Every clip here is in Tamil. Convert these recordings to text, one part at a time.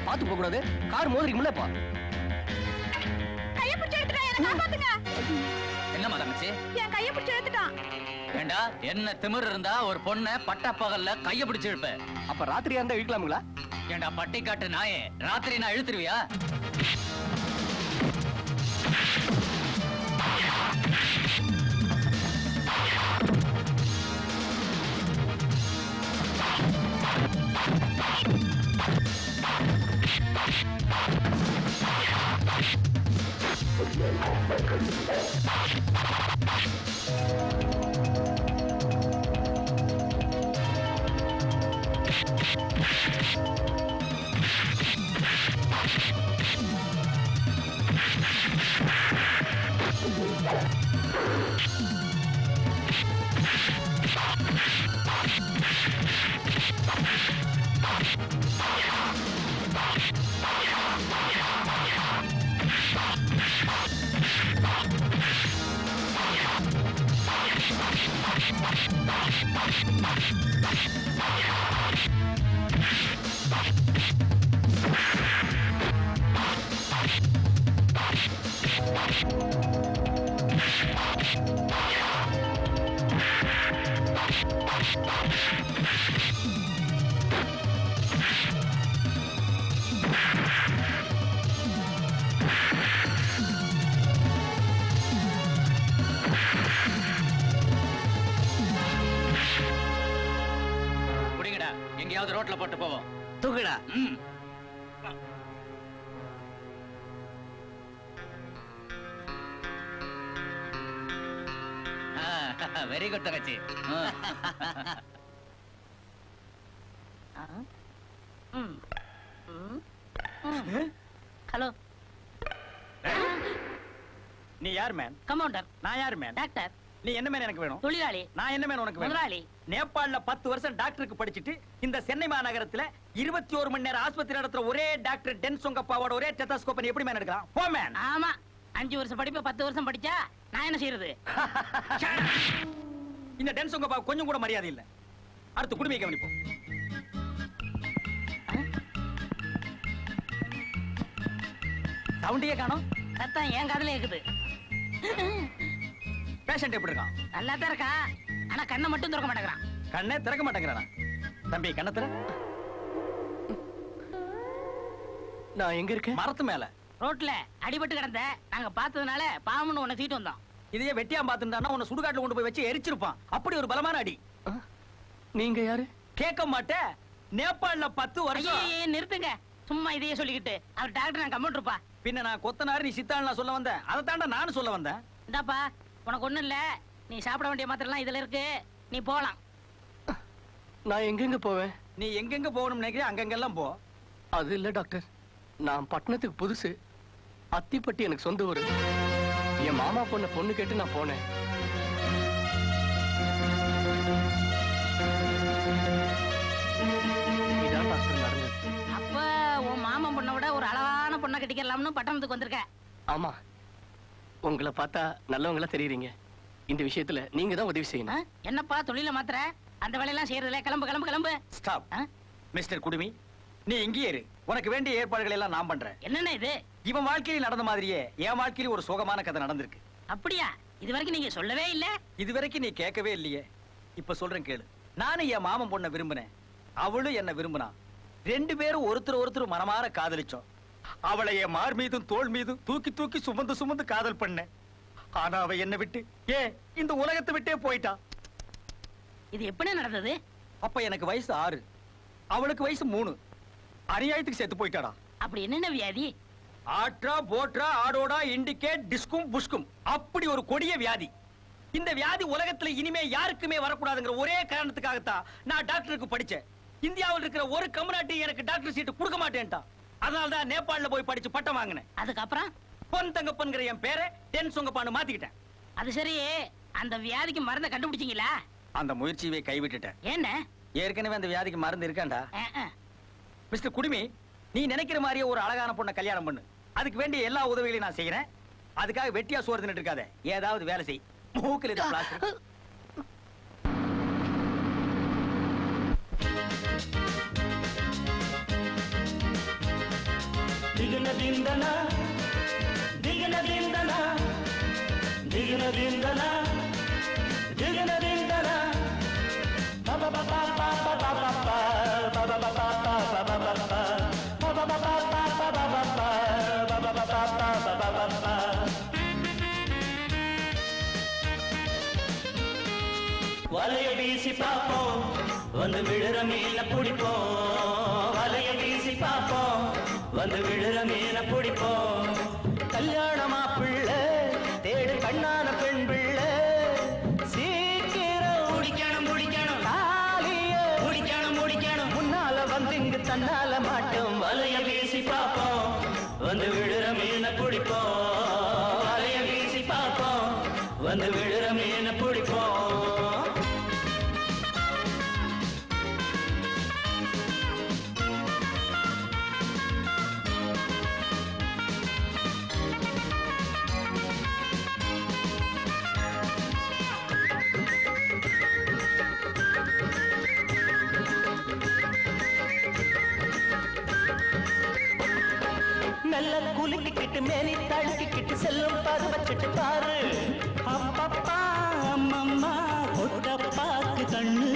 பாத்து போக கூடாது. கார் மோதிரிக்கு முன்னப்பா. கைய பிடிச்சு எடுத்துட்டான், என்ன காப்பாத்துங்க. என்னம்மா தங்கச்சி? என் கைய பிடிச்சு எடுத்துட்டான். ஏண்டா என்ன திமிர் இருந்தா ஒரு பொண்ணை பட்ட பகல்ல கைய பிடிச்சு இழுப்ப? அப்ப ராத்திரியா இருந்தா இழுக்கலாமுங்களா? ஏண்டா பட்டி காட்டு நாயே, ராத்திரி நான் இழுத்துருவியா? எங்கேயாவது ரோட்ல போட்டு போவோம். தூக்குடா. வெரி குட் தங்கச்சி. ஹலோ, நீ யார் மேன்? கமாண்டர். நான் யார் மேன்? டாக்டர். நீ என்ன மேன் எனக்கு வேணும்? தொழிலாளி. நான் என்ன மேன் உனக்கு வேணும்? முதலாளி. நேபாள்ல 10 வருஷம் டாக்டருக்கு படிச்சிட்டு இந்த சென்னை மாநகரத்துல 21 மணி நேரம் ஆஸ்பத்திரி நடத்துற ஒரே டாக்டர் டென்சொங்கப்பாவோட ஒரே டெத்தாஸ்கோப் நீ எப்படி மேன் எடுக்கலாம்? போ மேன். ஆமா, 5 வருஷம் படிப்பு 10 வருஷம் படிச்சா நான் என்ன செய்யறது? இந்த டென்சொங்கப்பா கொஞ்சம் கூட மரியாதை இல்ல. அடுத்து குடுமையை கவனிப்போம். சவுண்டியே காணோம். சத்தம் என் காதுல இருக்குது. பேஷண்ட் எப்படி இருக்கான்? நல்லா தான் இருக்கா, ஆனா கண்ணை மட்டும் திறக்க மாட்டேங்கிறான். கண்ணே திறக்க மாட்டேங்கிறானா? தம்பி கண்ணை திற. நான் எங்க இருக்கேன்? மரத்து மேல ரோட்ல அடிபட்டு கிடந்த நாங்க பார்த்ததுனால பாவம்னு உன்னை தூக்கிட்டு வந்தோம். இதையே வெட்டியா பாத்துட்டானா உன்னை சுடுகாட்டுல கொண்டு போய் வச்சு எரிச்சிருப்பான். அப்படி ஒரு பலமான அடி. நீங்க யாரு? கேட்க மாட்டேன். நேபாள்ல 10 வருஷம். ஐயே, நிறுத்துங்க. சும்மா இதையே சொல்லிக்கிட்டு. அவர் டாக்டர், நான் கம்ப்யூட்டர்ப்பா. பின்ன நான் கொத்தனாரு, நீ சித்தாள் நான் சொல்ல வந்தேன். அதை தாண்டா நானும் சொல்ல வந்தேன். இந்தாப்பா, உனக்கு ஒண்ணும் இல்ல. நீ சாப்பிட வேண்டிய மாத்திரலாம் இதுல இருக்கு, நீ போலாம். நான் எங்கெங்க போவேன்? நீ எங்கெங்க போகணும்னு நினைக்கிறேன் அங்கெங்கெல்லாம் போ. அது இல்ல டாக்டர், நான் பட்டணத்துக்கு புதுசு. அத்திப்பட்டி எனக்கு சொந்த ஊரு. என் மாமா பொண்ணு கேட்டு நான் போனேன். இதான் டாக்டர் நடந்தது. அப்ப உன் மாமன் பொண்ணை விட ஒரு அழகான பொண்ணை கட்டிக்கலாம்னு பட்டணத்துக்கு வந்திருக்க. ஆமா, உங்களை பார்த்தா நல்லவங்களா தெரியுறீங்க. இந்த விஷயத்துல நீங்க தான் உதவி செய்யணும். என்னப்பா தொழில மாத்திர? அந்த வேலையெல்லாம் செய்யறதுல. கிளம்பு கிளம்பு கிளம்பு. ஸ்டாப். மிஸ்டர் குடுமி, நீ இங்கேயே இரு. உனக்கு வேண்டிய ஏற்பாடுகள் எல்லாம் நான் பண்றேன். என்னென்ன இது? இவன் வாழ்க்கையில் நடந்த மாதிரியே என் வாழ்க்கையில் ஒரு சோகமான கதை நடந்திருக்கு. அப்படியா? இது வரைக்கும் நீங்க சொல்லவே இல்ல. இது வரைக்கும் நீ கேட்கவே இல்லையே. இப்ப சொல்றேன் கேளு. நானும் என் மாமன் பொண்ணை விரும்பினேன், அவளும் என்ன விரும்பினா. 2 பேரும் ஒருத்தர் மனமாற காதலிச்சோம். அவளை என் மார் மீதும் தோள் மீதும் தூக்கி தூக்கி சுமந்து காதல் பண்ணேன். ஆனா அவ என்ன விட்டு இந்த உலகத்தை விட்டே போயிட்டா. இது எப்படி நடந்தது? அப்ப எனக்கு வயசு 6, அவளுக்கு வயசு 3. அநியாயத்துக்கு செத்து போயிட்டாடா. அப்படி என்னென்ன வியாதி? ஆட்ரா போட்ரா ஆடோடா இண்டிகேட் டிஸ்கும் புஷ்கும், அப்படி ஒரு கொடிய வியாதி. இந்த வியாதி உலகத்துல இனிமே யாருக்குமே வரக்கூடாதுங்கிற ஒரே காரணத்துக்காகத்தான் நான் டாக்டருக்கு படிச்சேன். இந்தியாவில் இருக்கிற ஒரு கம்யூனிட்டி எனக்கு டாக்டர் சீட்டு கொடுக்க மாட்டேன்டா. அதனாலதான் நேபாள்ல போய் படிச்சு பட்டம் வாங்கினேன். அதுக்கப்புறம் பொன் தங்கப்பன்கிற என் பேரை டென்சொங்கப்பான்னு மாத்திக்கிட்டேன். அது சரி, அந்த வியாதிக்கு மருந்தை கண்டுபிடிச்சீங்களா? அந்த முயற்சியை கைவிட்டுட்டேன். என்ன? ஏற்கனவே அந்த வியாதிக்கு மருந்து இருக்காண்டா. மிஸ்டர் குடுமி, நீ நினைக்கிற மாதிரியே ஒரு அழகான பொண்ணை கல்யாணம் பண்ணு. அதுக்கு வேண்டிய எல்லா உதவிகளையும் நான் செய்யறேன். அதுக்காக வெட்டியா சோறு தின்னுட்டு இருக்காத, ஏதாவது வேலை செய். மூக்கில் இருக்க பிளாஸ்டிக். திந்தனா திகன திந்தனா திகன திந்தனா திகன திந்தனா பப பப பப பப பப பப பப வலைய வீசி பார்ப்போம் வந்து விழுற மீன பிடிப்போம் வலைய வீசி பார்ப்போம் வந்து விழுற மீன பிடிப்போம் கல்யாணமா பிள்ளை தேடு கண்ணான பெண் பிள்ளை சீக்கிரம் முடிக்கணும் முடிக்கணும் தாலிய முடிக்கணும் முடிக்கணும் முன்னால வந்து இங்கு தன்னால மாட்டோம் வலைய வீசி பார்ப்போம் வந்து விழுற மீன பிடிப்போம் வலைய வீசி பார்ப்போம் வந்து விழுற மீன பிடிப்போம் நல்ல குலுக்கிக்கிட்டு மேனி தழுக்கிக்கிட்டு செல்லும் பருவச்சிட்டு பாரு அப்பப்பா அம்மம்மா கொட்டப்பாக்கு கண்ணு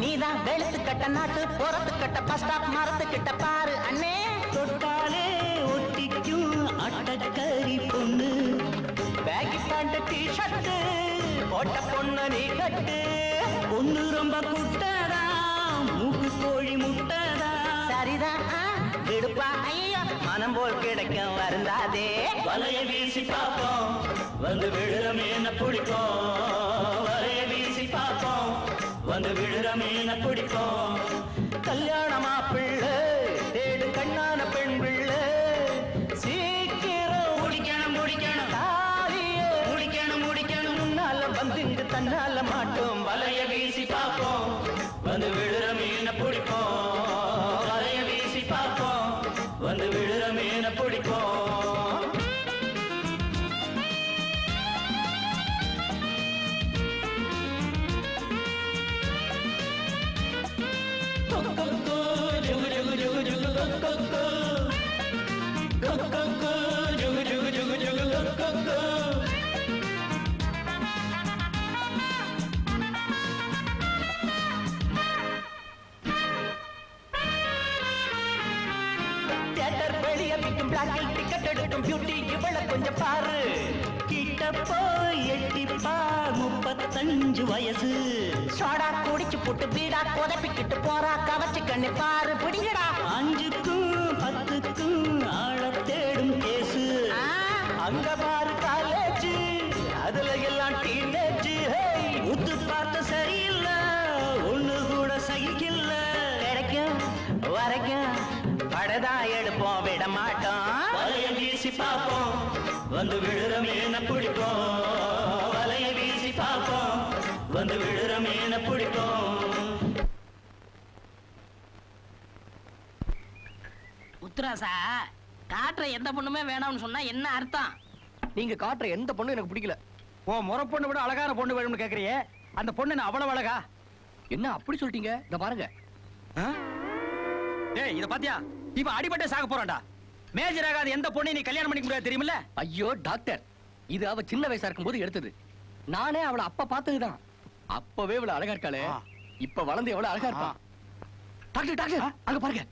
நீதான் வெளுத்து கட்ட நாட்டு போறது கட்ட பஸ் ஸ்டாப் மரத்து கிட்ட பாரு அண்ணே தொட்டாலே ஒட்டிக்கும் அட்டக்கறி பொண்ணு பேக்கி பேண்ட் டி-ஷர்ட் போட்ட பொண்ணு நீ கட்டு பொண்ணு ரொம்ப குட்டதா மூக்கு கோழி முட்டதா சரிதான் விடுப்பா ஐயோ மனம் போல் கிடைக்கும் வருந்தாதே வலைய வீசி பார்ப்போம் வந்து விழுற மீன பிடிப்போம் வலைய வீசி பார்ப்போம் வந்து விழுற மீன பிடிப்போம் கல்யாணமா பிள்ளை தேடு கண்ணான பெண் பிள்ளை சீக்கிரம் முடிக்கணும் முடிக்கணும் தாலிய முடிக்கணும் முடிக்கணும் முன்னால வந்து இங்கு தன்னால மாட்டோம் வலைய வீசி பார்ப்போம் வந்து விழுற மீன பிடிப்போம் வலைய வீசி பார்ப்போம் வந்து விழுற மீன பிடிப்போம் டிக்கெட் எடுக்கும் பியூட்டி இவள கொஞ்சம் பாரு கிட்ட போய் எட்டிப்பா 35 வயசு சோடா குடிச்சு போட்டு பீடா கொதப்பிக்கிட்டு போறா கவச்சு கண்ணு பாரு பிடிங்கடா 5க்கும் 10க்கும் ஆள தேடும் கேசு அங்க பாரு காலேஜ் அதுல எல்லாம் டீனேஜ் உத்து பார்த்து சரியில்லை ஒண்ணு கூட சகிக்கல கிடைக்கும் வரைக்கும் படதான் எடுப்போம் விட மாட்டோம் வலைய வீசி பார்ப்போம் வந்து விழுற மீன பிடிப்போம் வலைய வீசி பார்ப்போம் வந்து விழுற மீன பிடிப்போம் முத்துராசா காட்டுற எந்த பொண்ணுமே வேணாம்னு சொன்னா என்ன அர்த்தம்? நீங்க காட்டுற எந்த பொண்ணும் எனக்கு பிடிக்கல. ஓ முறை பொண்ணு விட அழகான பொண்ணு வேணும்னு கேக்குறியே, அந்த பொண்ணு நான் அவ்வளவு அழகா? என்ன அப்படி சொல்லிட்டீங்க? இத பாருங்க. டேய் இத பாத்தியா? இவன் அடிபட்டே சாக போறான்டா. மேஜர் ஆகாத எந்த பொண்ணை நீ கல்யாணம் பண்ணிக்க முடியாது தெரியுமில்ல? ஐயோ டாக்டர், இது அவ சின்ன வயசா இருக்கும்போது எடுத்தது. நானே அவளை அப்ப பார்த்ததுதான். அப்பவே இவ்வளவு அழகா இருக்காளே, இப்ப வளர்ந்து எவ்வளவு அழகா இருப்பா. டாக்டர் டாக்டர் அங்க பாருங்க.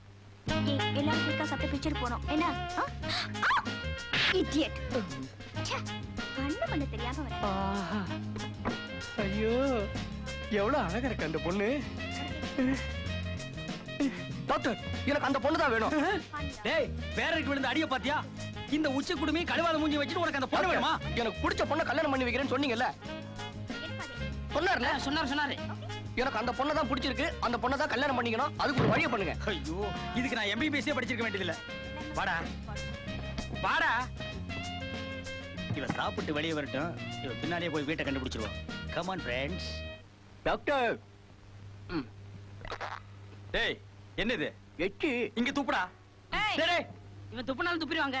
எல்லாரும் குயிக்கா சத்த பிச்சர் போறோம். என்ன இடியட். கண்ணு பண்ண தெரியாம வர. ஐயோ எவ்வளவு அழகா இருக்கு அந்த பொண்ணு. டாக்டர் எனக்கு அந்த பொண்ணு தான் வேணும். டேய் வேறருக்கு விழுந்த அடிய பாத்தியா? இந்த உச்சி குடுமி கழுவாத மூஞ்சி வச்சிட்டு உனக்கு அந்த பொண்ணு வேணுமா? எனக்கு பிடிச்ச பொண்ணை கல்யாணம் பண்ணி வைக்கிறேன்னு சொன்னீங்கல்ல? சொன்னார்ல? சொன்னாரு. எனக்கு அந்த பொண்ணை தான் பிடிச்சிருக்கு, அந்த பொண்ணை தான் கல்யாணம் பண்ணிக்கணும். அதுக்கு ஒரு வழியை பண்ணுங்க. ஐயோ இதுக்கு நான் MBBS படிச்சிருக்க வேண்டியதில்ல. வாடா வாடா. இவ சாப்பிட்டு வெளியே வரட்டும், இவ பின்னாடியே போய் வீட்டை கண்டுபிடிச்சிருவோம். Come on friends. டாக்டர் டேய் என்னது? எச்சி இங்க துப்புடா. இவன் துப்புனாலும் துப்பிடுவாங்க.